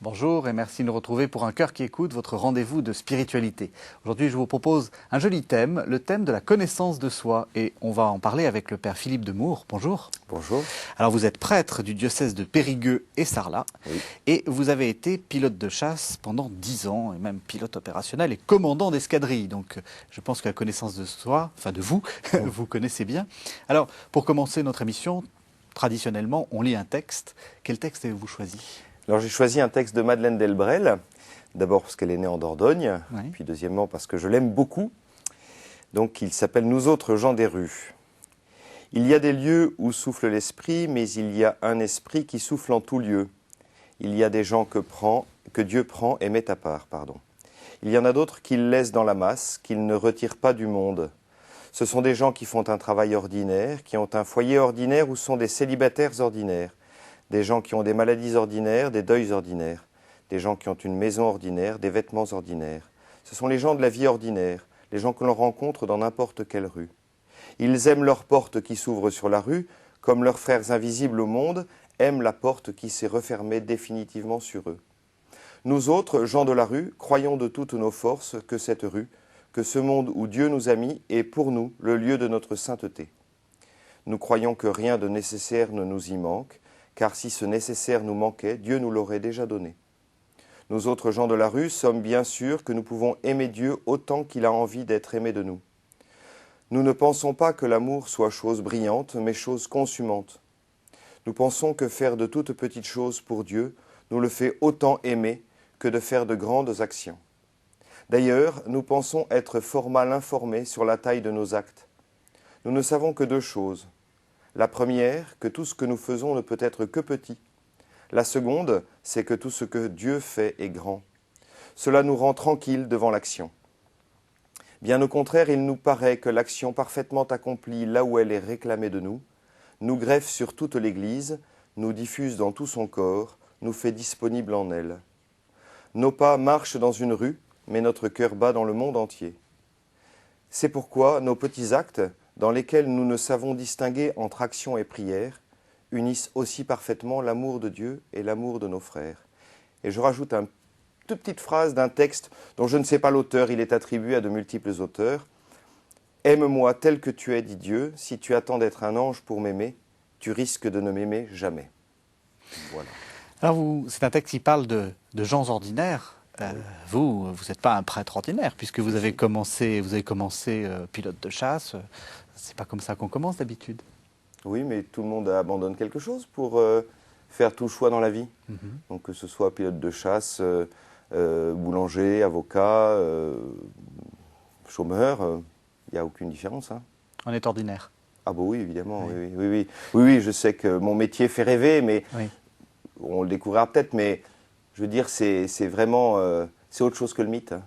Bonjour et merci de nous retrouver pour Un cœur qui écoute, votre rendez-vous de spiritualité. Aujourd'hui, je vous propose un joli thème, le thème de la connaissance de soi. Et on va en parler avec le père Philippe de Mour. Bonjour. Bonjour. Alors, vous êtes prêtre du diocèse de Périgueux et Sarlat. Oui. Et vous avez été pilote de chasse pendant 10 ans, et même pilote opérationnel et commandant d'escadrille. Donc, je pense que la connaissance de soi, enfin de vous, vous connaissez bien. Alors, pour commencer notre émission, traditionnellement, on lit un texte. Quel texte avez-vous choisi ? Alors j'ai choisi un texte de Madeleine Delbrel, d'abord parce qu'elle est née en Dordogne, Oui. puis deuxièmement parce que je l'aime beaucoup. Donc il s'appelle « Nous autres gens des rues ». Il y a des lieux où souffle l'esprit, mais il y a un esprit qui souffle en tout lieu. Il y a des gens que Dieu prend et met à part. Il y en a d'autres qu'il laisse dans la masse, qu'il ne retire pas du monde. Ce sont des gens qui font un travail ordinaire, qui ont un foyer ordinaire ou sont des célibataires ordinaires. Des gens qui ont des maladies ordinaires, des deuils ordinaires, des gens qui ont une maison ordinaire, des vêtements ordinaires. Ce sont les gens de la vie ordinaire, les gens que l'on rencontre dans n'importe quelle rue. Ils aiment leur porte qui s'ouvre sur la rue, comme leurs frères invisibles au monde aiment la porte qui s'est refermée définitivement sur eux. Nous autres, gens de la rue, croyons de toutes nos forces que cette rue, que ce monde où Dieu nous a mis est pour nous le lieu de notre sainteté. Nous croyons que rien de nécessaire ne nous y manque, car si ce nécessaire nous manquait, Dieu nous l'aurait déjà donné. Nous autres gens de la rue sommes bien sûrs que nous pouvons aimer Dieu autant qu'il a envie d'être aimé de nous. Nous ne pensons pas que l'amour soit chose brillante, mais chose consumante. Nous pensons que faire de toutes petites choses pour Dieu nous le fait autant aimer que de faire de grandes actions. D'ailleurs, nous pensons être fort mal informés sur la taille de nos actes. Nous ne savons que deux choses. La première, que tout ce que nous faisons ne peut être que petit. La seconde, c'est que tout ce que Dieu fait est grand. Cela nous rend tranquilles devant l'action. Bien au contraire, il nous paraît que l'action parfaitement accomplie là où elle est réclamée de nous, nous greffe sur toute l'Église, nous diffuse dans tout son corps, nous fait disponible en elle. Nos pas marchent dans une rue, mais notre cœur bat dans le monde entier. C'est pourquoi nos petits actes, dans lesquels nous ne savons distinguer entre action et prière, unissent aussi parfaitement l'amour de Dieu et l'amour de nos frères. Et je rajoute une toute petite phrase d'un texte dont je ne sais pas l'auteur, il est attribué à de multiples auteurs. « Aime-moi tel que tu es, dit Dieu, si tu attends d'être un ange pour m'aimer, tu risques de ne m'aimer jamais. » Voilà. Alors, c'est un texte qui parle de gens ordinaires. Vous n'êtes pas un prêtre ordinaire, puisque vous avez commencé pilote de chasse. C'est pas comme ça qu'on commence d'habitude. Oui, mais tout le monde abandonne quelque chose pour faire tout choix dans la vie. Donc que ce soit pilote de chasse, boulanger, avocat, chômeur, il n'y a aucune différence. Hein. On est ordinaire. Ah bah oui, évidemment, oui, je sais que mon métier fait rêver, mais oui. On le découvrira peut-être, mais je veux dire, c'est vraiment, c'est autre chose que le mythe. Hein.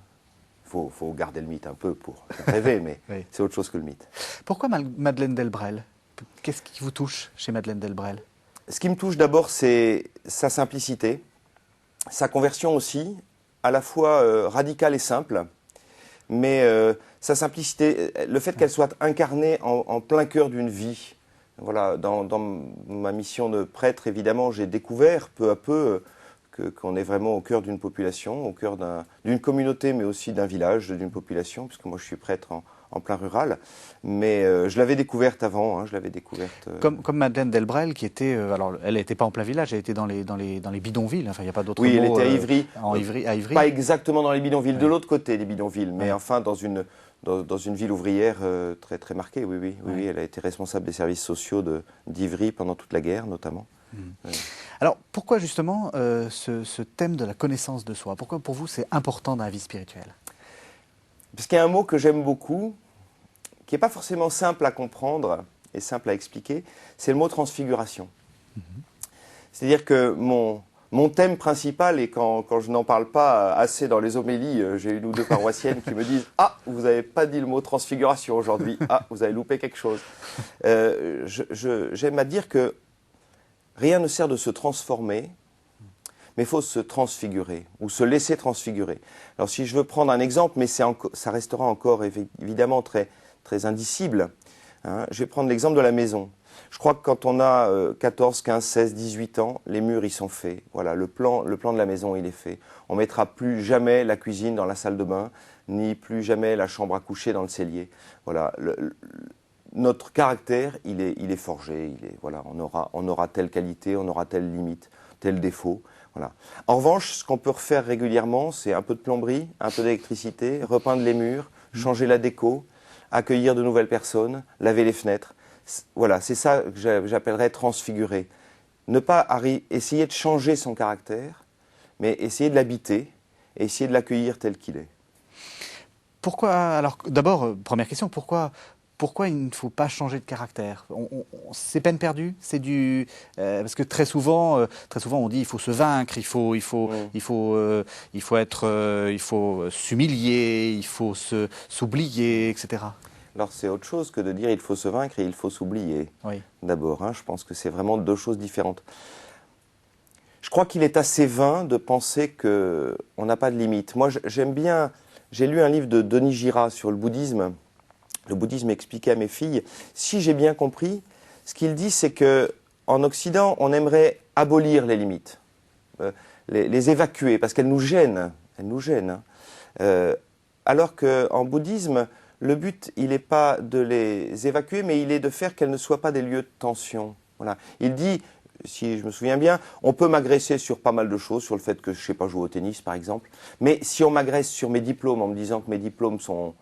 Faut garder le mythe un peu pour rêver, mais oui. C'est autre chose que le mythe. Pourquoi Madeleine Delbrel ? Qu'est-ce qui vous touche chez Madeleine Delbrel ? Ce qui me touche d'abord, c'est sa simplicité, sa conversion aussi, à la fois radicale et simple, mais sa simplicité, le fait qu'elle soit incarnée en plein cœur d'une vie. Voilà, dans ma mission de prêtre, évidemment, j'ai découvert peu à peu qu'on est vraiment au cœur d'une population, au cœur d'une communauté, mais aussi d'un village, d'une population, puisque moi je suis prêtre en plein rural. Mais je l'avais découverte avant, hein, je l'avais découverte... Comme Madeleine Delbrel, qui était... alors, elle n'était pas en plein village, elle était dans les bidonvilles, enfin, il n'y a pas d'autre mot. Oui, elle était à Ivry. À Ivry. Pas exactement dans les bidonvilles, de l'autre côté des bidonvilles, mais enfin dans une ville ouvrière très, très marquée, oui, elle a été responsable des services sociaux d'Ivry pendant toute la guerre, notamment. Alors, pourquoi justement ce thème de la connaissance de soi ? Pourquoi pour vous c'est important dans la vie spirituelle ? Parce qu'il y a un mot que j'aime beaucoup, qui n'est pas forcément simple à comprendre et simple à expliquer, c'est le mot transfiguration. C'est-à-dire que mon thème principal, et quand je n'en parle pas assez dans les homélies, j'ai une ou deux paroissiennes qui me disent « Ah, vous n'avez pas dit le mot transfiguration aujourd'hui. Ah, vous avez loupé quelque chose. » J'aime à dire que rien ne sert de se transformer, mais il faut se transfigurer, ou se laisser transfigurer. Alors si je veux prendre un exemple, mais ça restera encore évidemment très, très indicible, hein, je vais prendre l'exemple de la maison. Je crois que quand on a 14, 15, 16, 18 ans, les murs, ils sont faits. Voilà, le plan de la maison, il est fait. On mettra plus jamais la cuisine dans la salle de bain, ni plus jamais la chambre à coucher dans le cellier. Voilà, notre caractère, il est forgé. Voilà, on aura telle qualité, on aura telle limite, tel défaut. Voilà. En revanche, ce qu'on peut refaire régulièrement, c'est un peu de plomberie, un peu d'électricité, repeindre les murs, changer la déco, accueillir de nouvelles personnes, laver les fenêtres. Voilà, c'est ça que j'appellerais transfigurer. Ne pas essayer de changer son caractère, mais essayer de l'habiter et essayer de l'accueillir tel qu'il est. Pourquoi, alors d'abord, première question, pourquoi il ne faut pas changer de caractère? C'est peine perdue, parce que très souvent on dit il faut se vaincre, il faut s'humilier, il faut s'oublier, etc. Alors c'est autre chose que de dire il faut se vaincre et il faut s'oublier. Oui. D'abord, je pense que c'est vraiment deux choses différentes. Je crois qu'il est assez vain de penser qu'on n'a pas de limite. Moi, j'aime bien. J'ai lu un livre de Denis Girard sur le bouddhisme expliqué à mes filles. Si j'ai bien compris, ce qu'il dit, c'est que en Occident, on aimerait abolir les limites, les évacuer, parce qu'elles nous gênent. Elles nous gênent. Alors qu'en bouddhisme, le but, il n'est pas de les évacuer, mais il est de faire qu'elles ne soient pas des lieux de tension. Voilà. Il dit, si je me souviens bien, on peut m'agresser sur pas mal de choses, sur le fait que je ne sais pas jouer au tennis, par exemple. Mais si on m'agresse sur mes diplômes en me disant que mes diplômes sont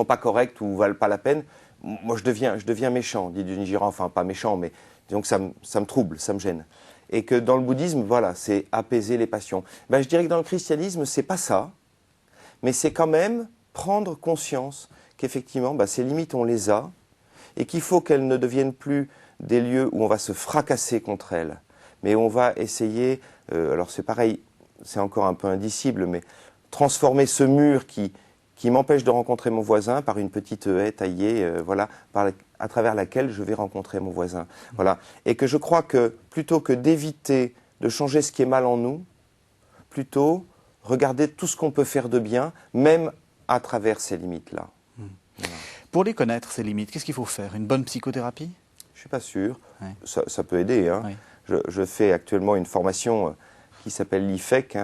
pas corrects ou valent pas la peine, moi je deviens méchant, dit Denis Girard. Enfin, pas méchant, mais disons que ça me trouble, ça me gêne. Et que dans le bouddhisme, voilà, c'est apaiser les passions. Je dirais que dans le christianisme, c'est pas ça, mais c'est quand même prendre conscience qu'effectivement, ces limites, on les a, et qu'il faut qu'elles ne deviennent plus des lieux où on va se fracasser contre elles, mais on va essayer, alors c'est pareil, c'est encore un peu indicible, mais transformer ce mur qui m'empêche de rencontrer mon voisin par une petite haie taillée, voilà, à travers laquelle je vais rencontrer mon voisin. Voilà. Et que je crois que plutôt que d'éviter de changer ce qui est mal en nous, plutôt regarder tout ce qu'on peut faire de bien, même à travers ces limites-là. Voilà. Pour les connaître, ces limites, qu'est-ce qu'il faut faire? Une bonne psychothérapie? Je ne suis pas sûr. Oui. Ça peut aider. Oui. Je fais actuellement une formation qui s'appelle l'IFEC,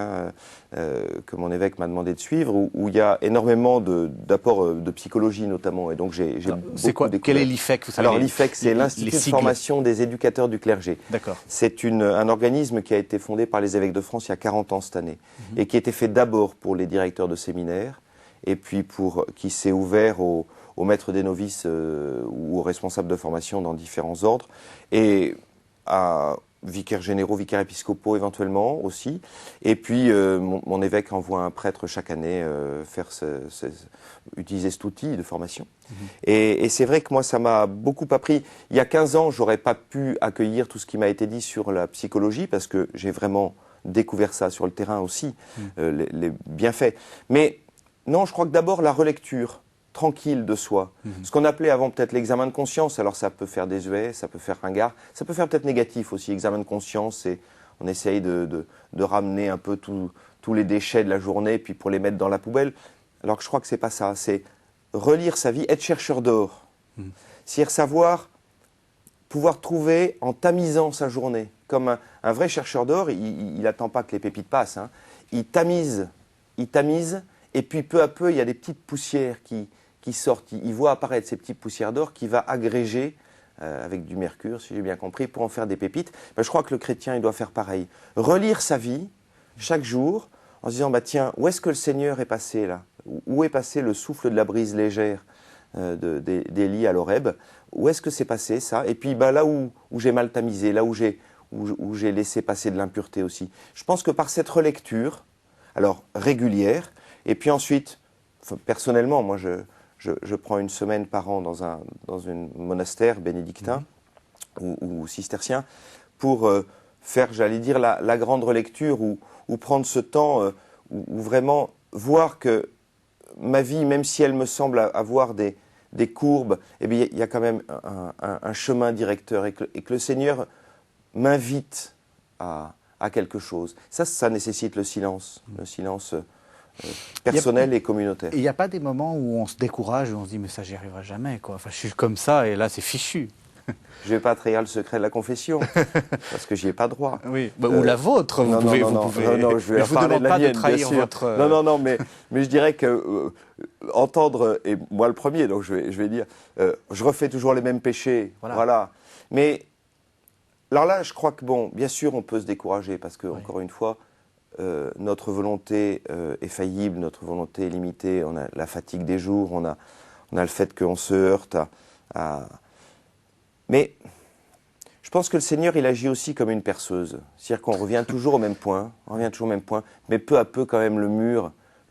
que mon évêque m'a demandé de suivre, où il y a énormément d'apports de psychologie notamment. Et donc j'ai c'est quoi? Quel est l'IFEC? Alors l'IFEC, c'est l'Institut de formation des éducateurs du clergé. D'accord. C'est un organisme qui a été fondé par les évêques de France il y a 40 ans cette année, et qui a été fait d'abord pour les directeurs de séminaires, et puis qui s'est ouvert aux maîtres des novices ou aux responsables de formation dans différents ordres, et à vicaires généraux, vicaires épiscopaux éventuellement aussi. Et puis mon évêque envoie un prêtre chaque année utiliser cet outil de formation. Et c'est vrai que moi, ça m'a beaucoup appris. Il y a 15 ans, j'aurais pas pu accueillir tout ce qui m'a été dit sur la psychologie, parce que j'ai vraiment découvert ça sur le terrain aussi, les bienfaits. Mais non, je crois que d'abord la relecture tranquille de soi. Ce qu'on appelait avant peut-être l'examen de conscience, alors ça peut faire désuet, ça peut faire ringard, ça peut faire peut-être négatif aussi. Examen de conscience, c'est on essaye de ramener un peu tous les déchets de la journée, puis pour les mettre dans la poubelle. Alors que je crois que c'est pas ça, c'est relire sa vie, être chercheur d'or. C'est-à-dire pouvoir trouver en tamisant sa journée. Comme un vrai chercheur d'or, il n'attend pas que les pépites passent. Il tamise, et puis peu à peu, il y a des petites poussières qui sortent. Il voit apparaître ces petites poussières d'or qu'il va agréger avec du mercure, si j'ai bien compris, pour en faire des pépites. Je crois que le chrétien, il doit faire pareil. Relire sa vie chaque jour en se disant, tiens, où est-ce que le Seigneur est passé là? Où est passé le souffle de la brise légère d'Élie à l'Horeb? Où est-ce que c'est passé ça? Et puis là où j'ai mal tamisé, là où j'ai laissé passer de l'impureté aussi. Je pense que par cette relecture, alors régulière, et puis ensuite, personnellement, moi je prends une semaine par an dans un monastère bénédictin ou cistercien pour faire, j'allais dire, la grande relecture ou prendre ce temps où vraiment voir que ma vie, même si elle me semble avoir des courbes, eh bien, il y a quand même un chemin directeur et que le Seigneur m'invite à quelque chose. Ça nécessite le silence personnel et communautaire. Il n'y a pas des moments où on se décourage et on se dit mais ça j'y arriverai jamais quoi. Enfin je suis comme ça et là c'est fichu. Je ne vais pas trahir le secret de la confession, parce que j'y ai pas droit. Oui, ou la vôtre, vous pouvez. Non, je vais vous parler demande de la pas mienne, de trahir bien sûr. votre. Non, mais je dirais que entendre, et moi le premier, donc je vais dire, je refais toujours les mêmes péchés, voilà. Mais alors là, je crois que bon, bien sûr, on peut se décourager, parce que encore une fois, notre volonté est faillible, notre volonté est limitée. On a la fatigue des jours, on a le fait qu'on se heurte à... Mais je pense que le Seigneur, il agit aussi comme une perceuse. C'est-à-dire qu'on revient toujours au même point, mais peu à peu, quand même, le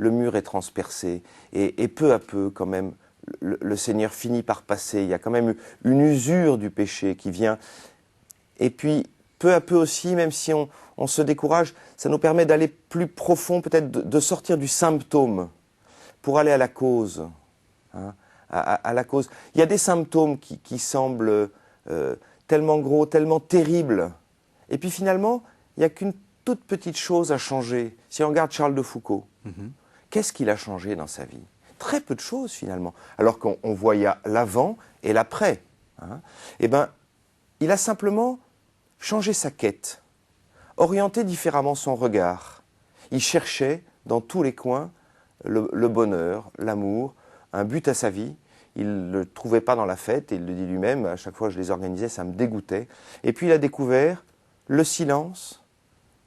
mur est transpercé. Et peu à peu, quand même, le Seigneur finit par passer. Il y a quand même une usure du péché qui vient. Et puis, peu à peu aussi, même si on se décourage, ça nous permet d'aller plus profond, peut-être de sortir du symptôme pour aller à la cause. Hein, à la cause. Il y a des symptômes qui semblent tellement gros, tellement terribles. Et puis finalement, il n'y a qu'une toute petite chose à changer. Si on regarde Charles de Foucault, qu'est-ce qu'il a changé dans sa vie? Très peu de choses finalement. Alors qu'on voit l'avant et l'après. Hein. Eh bien, il a simplement changé sa quête, orienté différemment son regard. Il cherchait dans tous les coins le bonheur, l'amour, un but à sa vie. Il ne le trouvait pas dans la fête, et il le dit lui-même, à chaque fois que je les organisais, ça me dégoûtait. Et puis il a découvert le silence,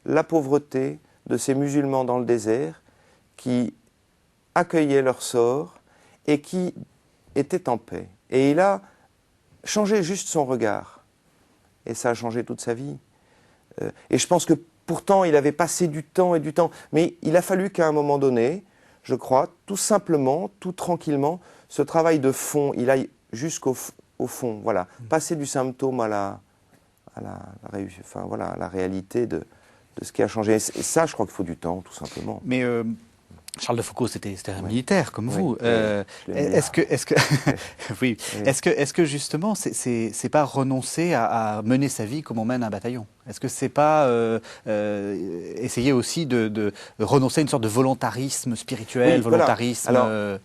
la pauvreté de ces musulmans dans le désert qui accueillaient leur sort et qui étaient en paix. Et il a changé juste son regard. Et ça a changé toute sa vie. Et je pense que pourtant, il avait passé du temps et du temps. Mais il a fallu qu'à un moment donné, je crois, tout simplement, tout tranquillement, ce travail de fond, il aille jusqu'au fond. Voilà. Passer du symptôme à la réalité de ce qui a changé. Et ça, je crois qu'il faut du temps, tout simplement. Mais Charles de Foucault, c'était un militaire comme vous. Est-ce que justement, c'est pas renoncer à mener sa vie comme on mène un bataillon? Est-ce que c'est pas essayer aussi de renoncer à une sorte de volontarisme spirituel, volontarisme? Voilà. Alors,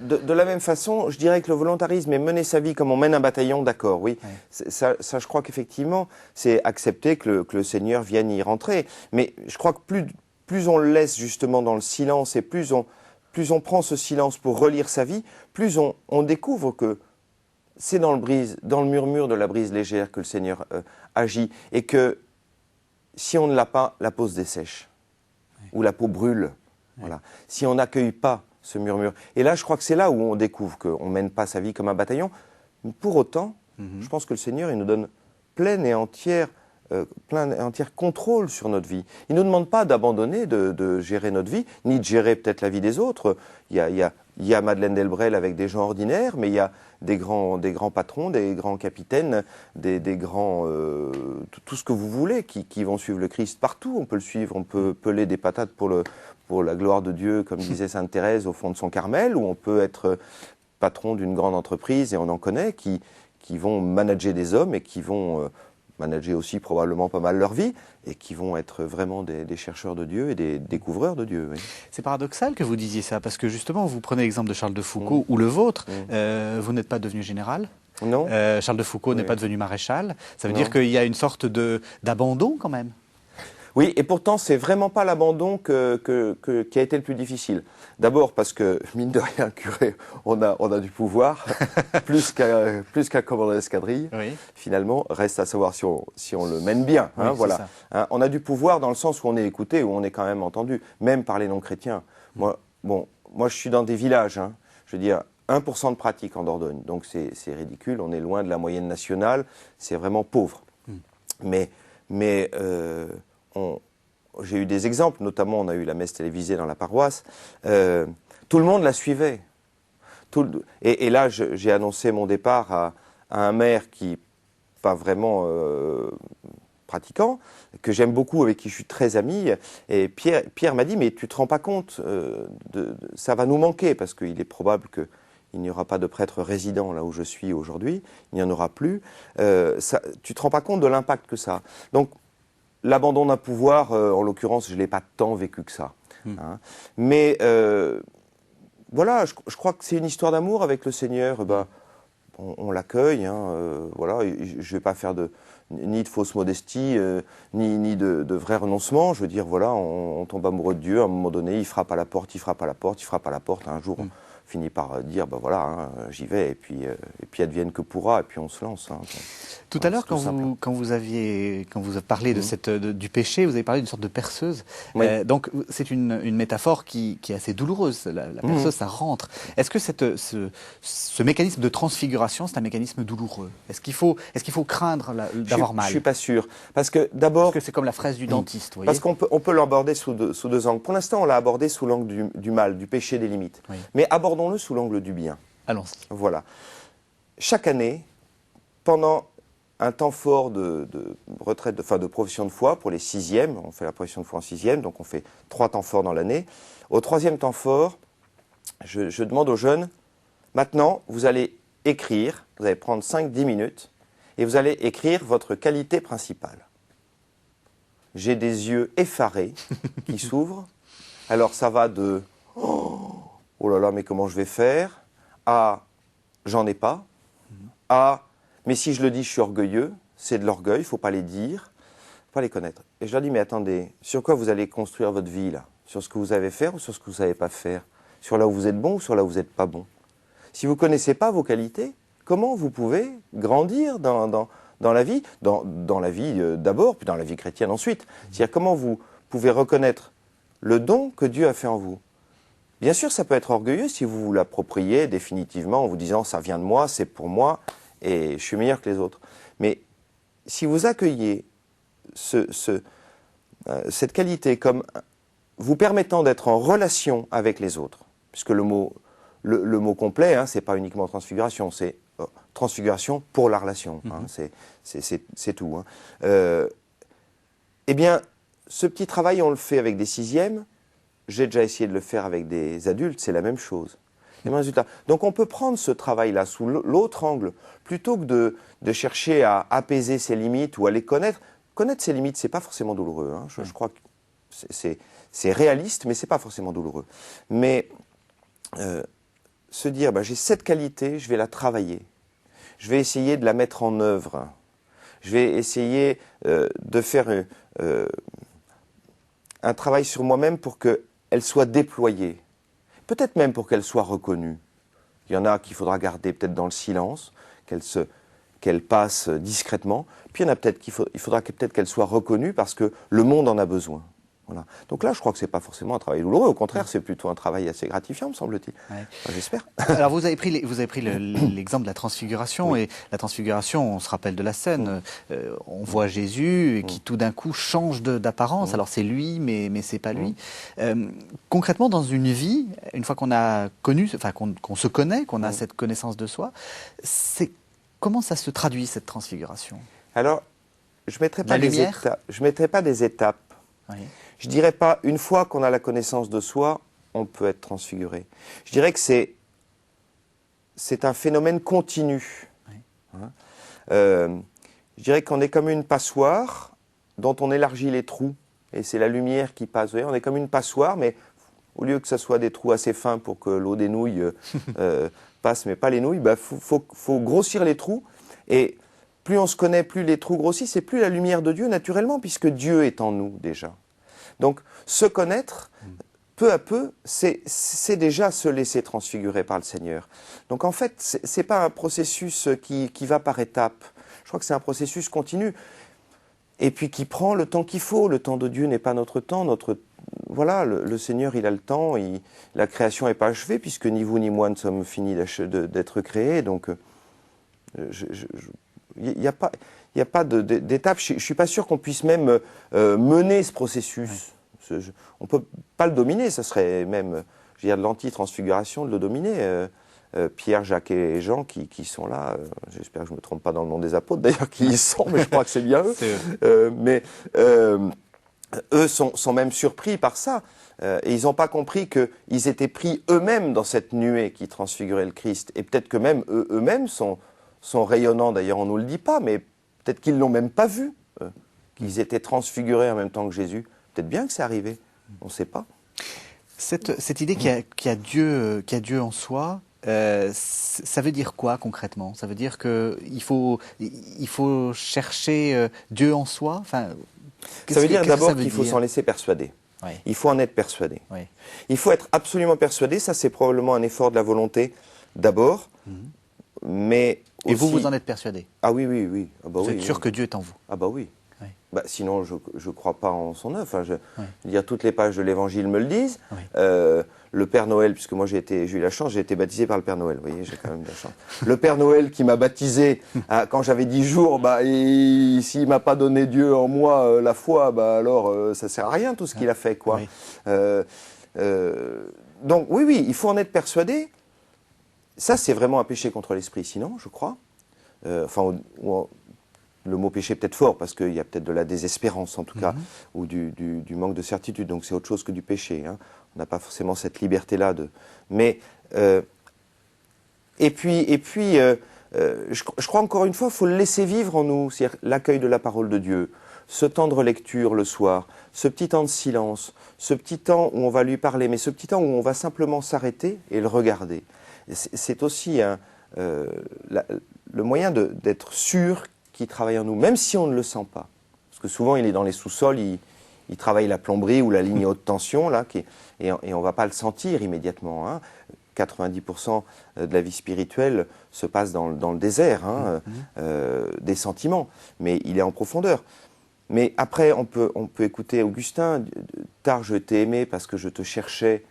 de la même façon, je dirais que le volontarisme est mener sa vie comme on mène un bataillon, d'accord, oui. Ouais. Ça, je crois qu'effectivement, c'est accepter que le Seigneur vienne y rentrer. Mais je crois que plus on le laisse justement dans le silence et plus on prend ce silence pour relire sa vie, plus on découvre que c'est dans le murmure de la brise légère que le Seigneur agit. Et que si on ne l'a pas, la peau se dessèche. Ouais. Ou la peau brûle. Ouais. Voilà. Si on n'accueille pas ce murmure. Et là, je crois que c'est là où on découvre qu'on ne mène pas sa vie comme un bataillon. Mais pour autant, je pense que le Seigneur, il nous donne plein et entier contrôle sur notre vie. Il ne nous demande pas d'abandonner, de gérer notre vie, ni de gérer peut-être la vie des autres. Il y a Madeleine Delbrel avec des gens ordinaires, mais il y a des grands patrons, des grands capitaines, des grands... tout ce que vous voulez, qui vont suivre le Christ partout. On peut le suivre, on peut peler des patates pour la gloire de Dieu, comme disait Sainte Thérèse au fond de son Carmel, ou on peut être patron d'une grande entreprise, et on en connaît, qui vont manager des hommes et qui vont manager aussi probablement pas mal leur vie, et qui vont être vraiment des chercheurs de Dieu et des découvreurs de Dieu. Oui. C'est paradoxal que vous disiez ça, parce que justement, vous prenez l'exemple de Charles de Foucault, ou le vôtre, vous n'êtes pas devenu général. Non. Charles de Foucault n'est pas devenu maréchal. Ça veut dire qu'il y a une sorte d'abandon quand même. Oui, et pourtant, c'est vraiment pas l'abandon qui a été le plus difficile. D'abord parce que, mine de rien, curé, on a du pouvoir, plus qu'un commandant d'escadrille. Oui. Finalement, reste à savoir si on le mène bien. Hein, oui, voilà. Hein, on a du pouvoir dans le sens où on est écouté, où on est quand même entendu, même par les non-chrétiens. Moi, je suis dans des villages, hein, je veux dire, 1% de pratique en Dordogne, donc c'est ridicule, on est loin de la moyenne nationale, c'est vraiment pauvre. Mais j'ai eu des exemples, notamment on a eu la messe télévisée dans la paroisse, tout le monde la suivait. Et là, j'ai annoncé mon départ à un maire qui, pas vraiment pratiquant, que j'aime beaucoup, avec qui je suis très ami, et Pierre m'a dit, mais tu ne te rends pas compte, ça va nous manquer, parce qu'il est probable qu'il n'y aura pas de prêtre résident là où je suis aujourd'hui, il n'y en aura plus, tu ne te rends pas compte de l'impact que ça a. Donc, l'abandon d'un pouvoir, en l'occurrence, je ne l'ai pas tant vécu que ça. Hein. Mais voilà, je crois que c'est une histoire d'amour avec le Seigneur. on l'accueille, hein, voilà, je ne vais pas faire ni de fausse modestie, ni de vrai renoncement. Je veux dire, voilà, on tombe amoureux de Dieu, à un moment donné, il frappe à la porte, il frappe à la porte, il frappe à la porte. Un jour, on finit par dire, ben voilà, hein, j'y vais, et puis advienne que pourra, et puis on se lance. Hein. Tout à l'heure, quand vous avez parlé du péché, vous avez parlé d'une sorte de perceuse. Oui. Donc, c'est une métaphore qui est assez douloureuse. La perceuse, ça rentre. Est-ce que ce mécanisme de transfiguration, c'est un mécanisme douloureux? Est-ce qu'il faut craindre d'avoir mal? Je ne suis pas sûr. Parce que d'abord... Parce que c'est comme la fraise du dentiste, vous voyez. Parce qu'on peut l'aborder sous deux angles. Pour l'instant, on l'a abordé sous l'angle du mal, du péché, des limites. Oui. Mais abordons-le sous l'angle du bien. Allons-y. Voilà. Chaque année, pendant un temps fort de retraite, de profession de foi pour les 6e, on fait la profession de foi en 6e, donc on fait 3 temps forts dans l'année. Au 3e temps fort, je demande aux jeunes, maintenant, vous allez écrire, vous allez prendre 5-10 minutes, et vous allez écrire votre qualité principale. J'ai des yeux effarés qui s'ouvrent, alors ça va de « oh là là, mais comment je vais faire ?» à « j'en ai pas », à « mais si je le dis, je suis orgueilleux », c'est de l'orgueil, il ne faut pas les dire, il ne faut pas les connaître. Et je leur dis, mais attendez, sur quoi vous allez construire votre vie là? Sur ce que vous savez faire ou sur ce que vous ne savez pas faire? Sur là où vous êtes bon ou sur là où vous n'êtes pas bon? Si vous ne connaissez pas vos qualités, comment vous pouvez grandir dans la vie, dans la vie d'abord, puis dans la vie chrétienne ensuite? C'est-à-dire comment vous pouvez reconnaître le don que Dieu a fait en vous? Bien sûr, ça peut être orgueilleux si vous vous l'appropriez définitivement en vous disant « ça vient de moi, c'est pour moi et je suis meilleur que les autres ». Mais si vous accueillez cette qualité comme vous permettant d'être en relation avec les autres, puisque le mot complet, hein, ce n'est pas uniquement transfiguration, c'est transfiguration pour la relation, hein, c'est tout. Hein. Eh bien, ce petit travail, on le fait avec des 6e. J'ai déjà essayé de le faire avec des adultes, c'est la même chose. Les mêmes résultats. Donc on peut prendre ce travail-là sous l'autre angle, plutôt que de chercher à apaiser ses limites ou à les connaître. Connaître ses limites, c'est pas forcément douloureux. Hein. Je crois que c'est réaliste, mais c'est pas forcément douloureux. Mais se dire, j'ai cette qualité, je vais la travailler. Je vais essayer de la mettre en œuvre. Je vais essayer de faire un travail sur moi-même pour qu'elle soit déployée. Peut-être même pour qu'elle soit reconnue. Il y en a qu'il faudra garder peut-être dans le silence, qu'elle passe discrètement. Puis il y en a peut-être il faudra peut-être qu'elle soit reconnue parce que le monde en a besoin. Voilà. Donc là, je crois que ce n'est pas forcément un travail douloureux. Au contraire, c'est plutôt un travail assez gratifiant, me semble-t-il. Ouais. Enfin, j'espère. Alors, vous avez pris l'exemple de la transfiguration. Oui. Et la transfiguration, on se rappelle de la scène. On voit Jésus qui, tout d'un coup, change d'apparence. Alors, c'est lui, mais ce n'est pas lui. Concrètement, dans une vie, une fois qu'on a connu, enfin, qu'on se connaît, qu'on a cette connaissance de soi, comment ça se traduit, cette transfiguration? Alors, je ne mettrai pas des étapes. Oui. Je ne dirais pas, une fois qu'on a la connaissance de soi, on peut être transfiguré. Je dirais que c'est un phénomène continu. Oui. Hein, je dirais qu'on est comme une passoire dont on élargit les trous. Et c'est la lumière qui passe. Vous voyez, on est comme une passoire, mais au lieu que ce soit des trous assez fins pour que l'eau des nouilles passe, mais pas les nouilles, faut grossir les trous. Et plus on se connaît, plus les trous grossissent, et plus la lumière de Dieu, naturellement, puisque Dieu est en nous déjà. Donc, se connaître, peu à peu, c'est déjà se laisser transfigurer par le Seigneur. Donc, en fait, ce n'est pas un processus qui va par étapes. Je crois que c'est un processus continu, et puis qui prend le temps qu'il faut. Le temps de Dieu n'est pas notre temps. Voilà, le Seigneur, il a le temps. La création n'est pas achevée, puisque ni vous ni moi ne sommes finis d'être créés. Donc, il n'y a pas d'étape. Je ne suis pas sûr qu'on puisse même mener ce processus. Oui. On ne peut pas le dominer. Ce serait même, je veux dire, de l'anti-transfiguration de le dominer. Pierre, Jacques et Jean qui sont là. J'espère que je ne me trompe pas dans le nom des apôtres, d'ailleurs, qui y sont, mais je crois que c'est bien eux. Mais eux sont même surpris par ça. Et ils n'ont pas compris qu'ils étaient pris eux-mêmes dans cette nuée qui transfigurait le Christ. Et peut-être que même eux-mêmes sont rayonnants, d'ailleurs on ne nous le dit pas, mais peut-être qu'ils ne l'ont même pas vu, qu'ils étaient transfigurés en même temps que Jésus. Peut-être bien que c'est arrivé, on ne sait pas. Cette idée qu'il y a Dieu en soi, ça veut dire quoi concrètement? Ça veut dire qu'il faut chercher Dieu en soi? Enfin, ça veut dire qu'est-ce que d'abord ça veut qu'il faut dire? s'en laisser persuader. Oui, Il faut en être persuadé. oui. Il faut être absolument persuadé, ça c'est probablement un effort de la volonté d'abord, mais Et aussi... vous en êtes persuadé? Ah oui, oui, oui. Ah bah Vous oui, êtes sûr oui. que Dieu est en vous? Ah bah oui. Oui. Bah, sinon, je ne crois pas en son œuvre. Enfin, Oui. je veux dire, toutes les pages de l'Évangile me le disent. Oui. Le Père Noël, puisque moi j'ai eu la chance, j'ai été baptisé par le Père Noël. Vous voyez, j'ai quand même de la chance. Le Père Noël qui m'a baptisé quand j'avais 10 jours, bah, s'il m'a pas donné Dieu en moi la foi, bah, alors ça sert à rien tout ce qu'il a fait, quoi. Oui. Donc oui, oui, il faut en être persuadé. Ça, c'est vraiment un péché contre l'esprit, sinon, je crois. Le mot péché est peut-être fort, parce qu'il y a peut-être de la désespérance, en tout cas, ou du manque de certitude. Donc c'est autre chose que du péché. Hein. On n'a pas forcément cette liberté-là. Mais, et puis je crois encore une fois, il faut le laisser vivre en nous. C'est-à-dire l'accueil de la parole de Dieu, ce temps de lecture le soir, ce petit temps de silence, ce petit temps où on va lui parler, mais ce petit temps où on va simplement s'arrêter et le regarder. C'est aussi le moyen d'être sûr qu'il travaille en nous, même si on ne le sent pas. Parce que souvent, il est dans les sous-sols, il travaille la plomberie ou la ligne haute tension, là, et on ne va pas le sentir immédiatement. Hein. 90% de la vie spirituelle se passe dans le désert, hein, des sentiments, mais il est en profondeur. Mais après, on peut écouter Augustin, « Tard je t'ai aimé parce que je te cherchais,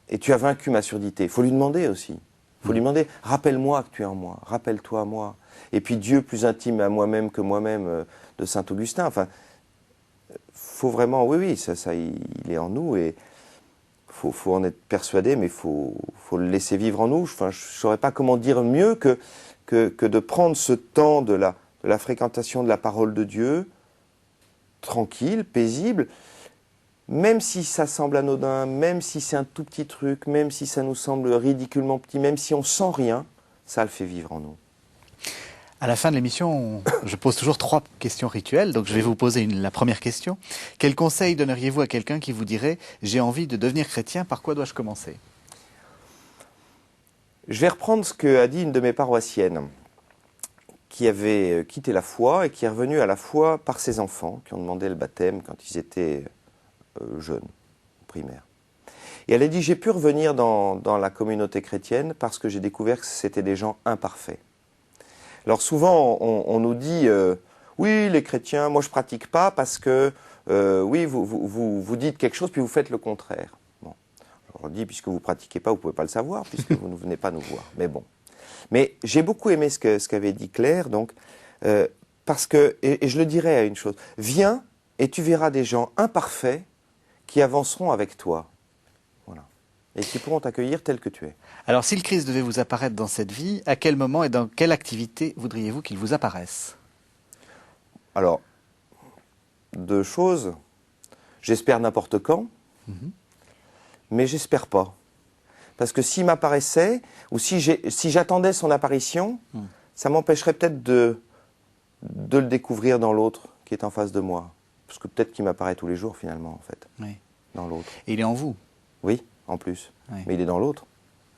et tu as vaincu ma surdité ». Il faut lui demander aussi. Il faut lui demander, rappelle-moi que tu es en moi, rappelle-toi à moi. Et puis Dieu plus intime à moi-même que moi-même de saint Augustin. Enfin, faut vraiment, oui, ça, il est en nous et faut en être persuadé, mais faut le laisser vivre en nous. Enfin, je ne saurais pas comment dire mieux que de prendre ce temps de la fréquentation de la parole de Dieu, tranquille, paisible, même si ça semble anodin, même si c'est un tout petit truc, même si ça nous semble ridiculement petit, même si on sent rien, ça le fait vivre en nous. À la fin de l'émission, je pose toujours 3 questions rituelles. Donc, je vais vous poser la première question. Quel conseil donneriez-vous à quelqu'un qui vous dirait « J'ai envie de devenir chrétien, par quoi dois-je commencer ?» Je vais reprendre ce qu'a dit une de mes paroissiennes, qui avait quitté la foi et qui est revenue à la foi par ses enfants, qui ont demandé le baptême quand ils étaient jeunes, primaires. Et elle a dit « J'ai pu revenir dans la communauté chrétienne parce que j'ai découvert que c'était des gens imparfaits. » Alors souvent, on nous dit oui, les chrétiens, moi je pratique pas parce que oui, vous dites quelque chose puis vous faites le contraire. Bon, je leur dis puisque vous pratiquez pas, vous pouvez pas le savoir puisque vous ne venez pas nous voir. Mais bon, mais j'ai beaucoup aimé ce qu'avait dit Claire, donc parce que et je le dirais à une chose, viens et tu verras des gens imparfaits qui avanceront avec toi. Voilà. Et qui pourront t'accueillir tel que tu es. Alors, si le Christ devait vous apparaître dans cette vie, à quel moment et dans quelle activité voudriez-vous qu'il vous apparaisse? Alors, 2 choses. J'espère n'importe quand, mais j'espère pas. Parce que s'il m'apparaissait, ou si j'attendais son apparition, ça m'empêcherait peut-être de le découvrir dans l'autre qui est en face de moi. Parce que peut-être qu'il m'apparaît tous les jours, finalement, en fait, Oui. dans l'autre. Et il est en vous? Oui, en plus. Oui. Mais il est dans l'autre.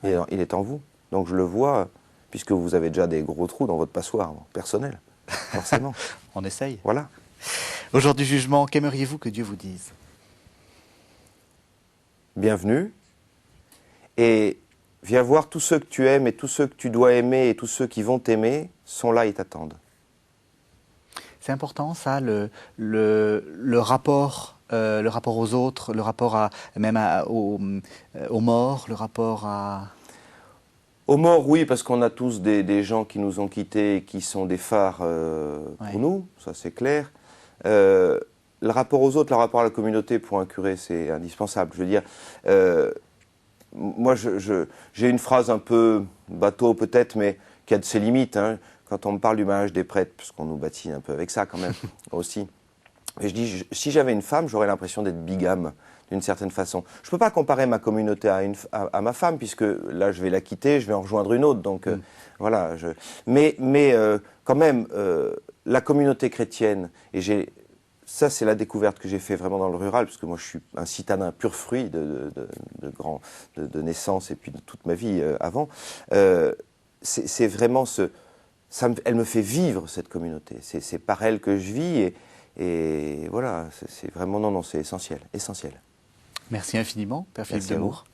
Il est en vous. Donc je le vois, puisque vous avez déjà des gros trous dans votre passoire personnel, forcément. On essaye. Voilà. Au jour du jugement, qu'aimeriez-vous que Dieu vous dise? Bienvenue. Et viens voir tous ceux que tu aimes et tous ceux que tu dois aimer et tous ceux qui vont t'aimer sont là et t'attendent. C'est important, ça, le rapport aux autres, le rapport aux morts, le rapport à... Aux morts, oui, parce qu'on a tous des gens qui nous ont quittés et qui sont des phares pour nous, ça c'est clair. Le rapport aux autres, le rapport à la communauté pour un curé, c'est indispensable. Je veux dire, moi j'ai une phrase un peu bateau peut-être, mais qui a de ses limites, hein, quand on me parle du mariage des prêtres, puisqu'on nous baptise un peu avec ça quand même, aussi. Et je dis, si j'avais une femme, j'aurais l'impression d'être bigame, d'une certaine façon. Je ne peux pas comparer ma communauté à ma femme, puisque là, je vais la quitter, je vais en rejoindre une autre. Donc, voilà. Mais quand même, la communauté chrétienne, et j'ai ça, c'est la découverte que j'ai fait vraiment dans le rural, parce que moi, je suis un citadin pur fruit de naissance et puis de toute ma vie avant. C'est vraiment elle me fait vivre cette communauté. C'est par elle que je vis et voilà, c'est vraiment, non, c'est essentiel, essentiel. Merci infiniment, Père Philippe Demour.